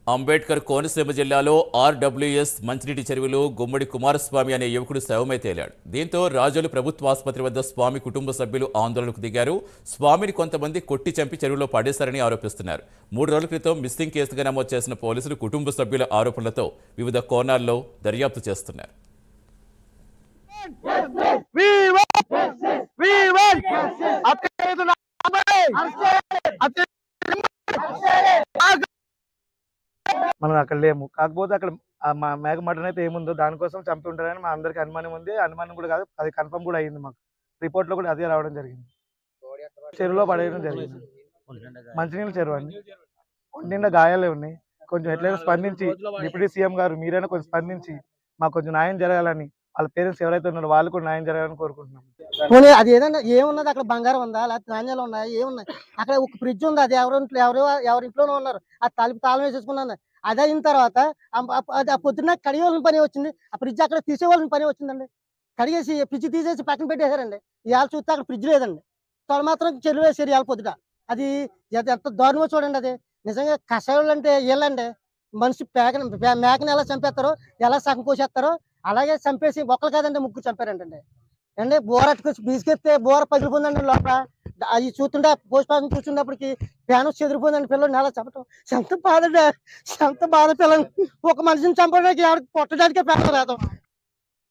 అంబేద్కర్ కోనసీమ జిల్లాలో ఆర్డబ్ల్యూఎస్ మంచినీటి చెరువులో గుమ్మడి కుమారస్వామి అనే యువకుడు శవమై తేలాడు. దీంతో రాజోలు ప్రభుత్వ ఆసుపత్రి వద్ద స్వామి కుటుంబ సభ్యులు ఆందోళనకు దిగారు. స్వామిని కొంతమంది కొట్టి చంపి చెరువులో పడేశారని ఆరోపిస్తున్నారు. 3 రోజుల క్రితం మిస్సింగ్ కేసుగా నమోదు చేసిన పోలీసులు కుటుంబ సభ్యుల ఆరోపణలతో వివిధ కోణాల్లో దర్యాప్తు చేస్తున్నారు. మనం అక్కడ లేము. కాకపోతే అక్కడ మా మేక మటన్ అయితే ఏముందో దానికోసం చంపి ఉంటారని మా అందరికి అనుమానం ఉంది. అనుమానం కూడా కాదు, అది కన్ఫర్మ్ కూడా అయ్యింది. మాకు రిపోర్ట్ లో కూడా అదే రావడం జరిగింది. చెరువులో పడేయడం జరిగింది. మంచినీళ్ళ చెరువు అండి. ఒంటిండా గాయాలే ఉన్నాయి. కొంచెం ఎట్లయినా స్పందించి డిప్యూటీ సీఎం గారు మీరైనా కొంచెం స్పందించి మాకు కొంచెం న్యాయం జరగాలని, వాళ్ళ పేరెంట్స్ ఎవరైతే ఉన్నారో వాళ్ళు కూడా న్యాయం జరగాలని కోరుకుంటున్నాం. అది ఏదన్నా ఏమున్నది, అక్కడ బంగారం ఉందా లేకపోతే నాణ్యాలు ఉన్నాయా, ఏమున్నాయి? అక్కడ ఒక ఫ్రిడ్జ్ ఉంది, అది ఎవరి ఇంట్లోనే ఉన్నారు, ఆ తాళం వేసేసుకున్నాను. అది అయిన తర్వాత ఆ పొద్దున్న కడిగేవాళ్ళని పని వచ్చింది, ఆ ఫ్రిడ్జ్ అక్కడ తీసేవాళ్ళని పని వచ్చిందండి. కడిగేసి ఫ్రిడ్జ్ తీసేసి పక్కన పెట్టేశారండి. ఇవాళ చూస్తే అక్కడ ఫ్రిడ్జ్ లేదండి, తొడ మాత్రం చెరువు వేసారు ఇవాళ పొద్దుట. అది ఎంత దారుణమో చూడండి. అది నిజంగా కషాయాలు అంటే వీళ్ళండి. మనిషి మేకని ఎలా చంపేస్తారో, ఎలా సగం కోసేస్తారో అలాగే చంపేసి ఒక్కరు కాదండి 3 చంపారంటండి. అండి బోర అట్టుకొచ్చి బీసుకెత్తే బోర పగిలిపోయిందండి లోపల. అది చూస్తుంటే పోస్ట్ ఆఫీస్ చూస్తున్నప్పటికి ఫ్యాన్ చెదిరిపోయిందండి. పిల్లలు నెల చంపటం ఎంత బాధ, ఎంత బాధ పిల్లలు. ఒక మనిషిని చంపడానికి పొట్టడానికే పేద లేదు.